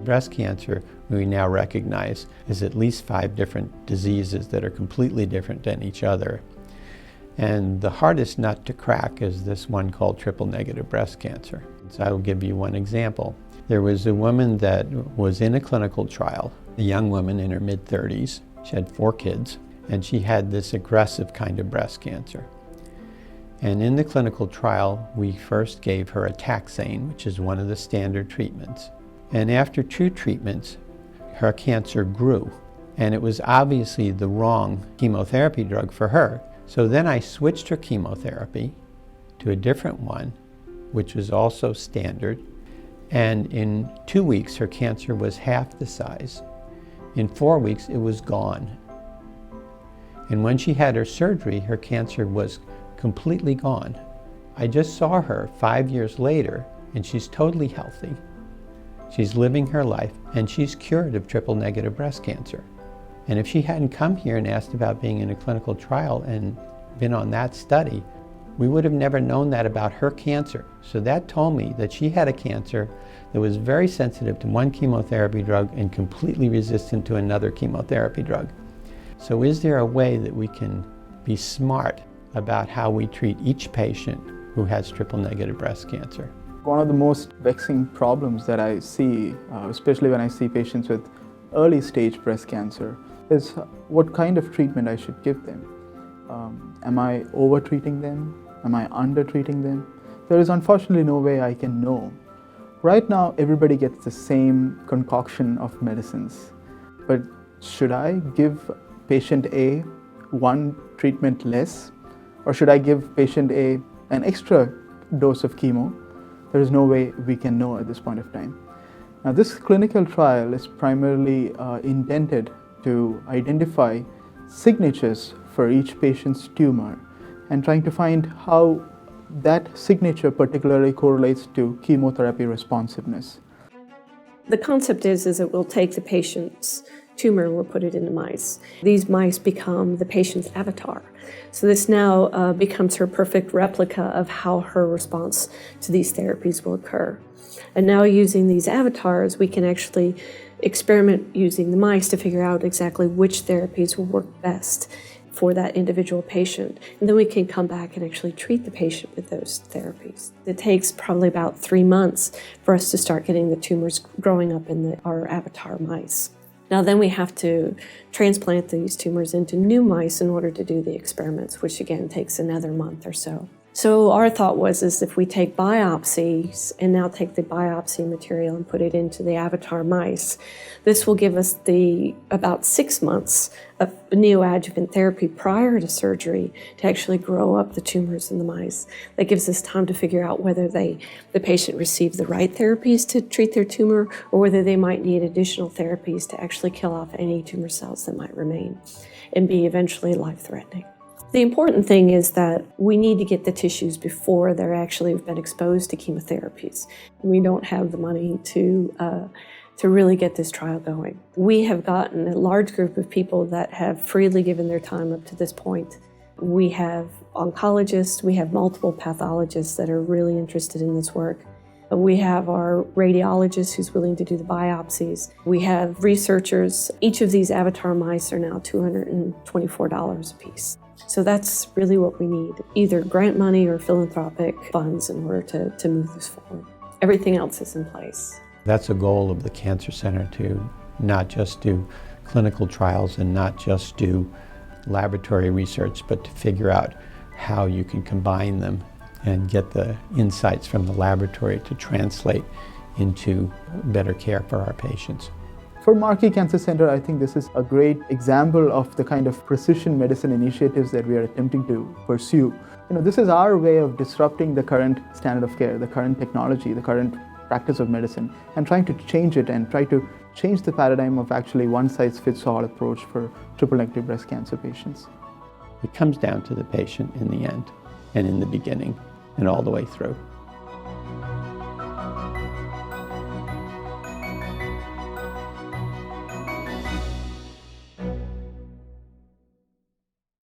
Breast cancer, we now recognize, is at least 5 different diseases that are completely different than each other. And the hardest nut to crack is this one called triple-negative breast cancer. So I will give you one example. There was a woman that was in a clinical trial, a young woman in her mid-30s. She had 4 kids, and she had this aggressive kind of breast cancer. And in the clinical trial, we first gave her a taxane, which is one of the standard treatments. And after 2 treatments, her cancer grew. And it was obviously the wrong chemotherapy drug for her. So then I switched her chemotherapy to a different one, which was also standard. And in 2 weeks, her cancer was half the size. In 4 weeks, it was gone. And when she had her surgery, her cancer was completely gone. I just saw her 5 years later, and she's totally healthy. She's living her life, and she's cured of triple-negative breast cancer. And if she hadn't come here and asked about being in a clinical trial and been on that study, we would have never known that about her cancer. So that told me that she had a cancer that was very sensitive to one chemotherapy drug and completely resistant to another chemotherapy drug. So is there a way that we can be smart about how we treat each patient who has triple-negative breast cancer? One of the most vexing problems that I see, especially when I see patients with early stage breast cancer, is what kind of treatment I should give them. Am I over-treating them? Am I under-treating them? There is unfortunately no way I can know. Right now, everybody gets the same concoction of medicines. But should I give patient A one treatment less? Or should I give patient A an extra dose of chemo? There is no way we can know at this point of time. Now, this clinical trial is primarily intended to identify signatures for each patient's tumor and trying to find how that signature particularly correlates to chemotherapy responsiveness. The concept is that we'll take the patient's tumor and we'll put it into mice. These mice become the patient's avatar. So this now becomes her perfect replica of how her response to these therapies will occur. And now using these avatars, we can actually experiment using the mice to figure out exactly which therapies will work best for that individual patient. And then we can come back and actually treat the patient with those therapies. It takes probably about 3 months for us to start getting the tumors growing up in our avatar mice. Now then we have to transplant these tumors into new mice in order to do the experiments, which again takes another month or so. So our thought was if we take biopsies and now take the biopsy material and put it into the avatar mice, this will give us about 6 months of neoadjuvant therapy prior to surgery to actually grow up the tumors in the mice. That gives us time to figure out whether the patient received the right therapies to treat their tumor or whether they might need additional therapies to actually kill off any tumor cells that might remain and be eventually life-threatening. The important thing is that we need to get the tissues before they're actually been exposed to chemotherapies. We don't have the money to really get this trial going. We have gotten a large group of people that have freely given their time up to this point. We have oncologists, we have multiple pathologists that are really interested in this work. We have our radiologist who's willing to do the biopsies. We have researchers. Each of these avatar mice are now $224 a piece. So that's really what we need, either grant money or philanthropic funds in order to move this forward. Everything else is in place. That's a goal of the Cancer Center, to not just do clinical trials and not just do laboratory research, but to figure out how you can combine them and get the insights from the laboratory to translate into better care for our patients. For Markey Cancer Center, I think this is a great example of the kind of precision medicine initiatives that we are attempting to pursue. This is our way of disrupting the current standard of care, the current technology, the current practice of medicine, and trying to change it and try to change the paradigm of actually one-size-fits-all approach for triple-negative breast cancer patients. It comes down to the patient in the end and in the beginning and all the way through.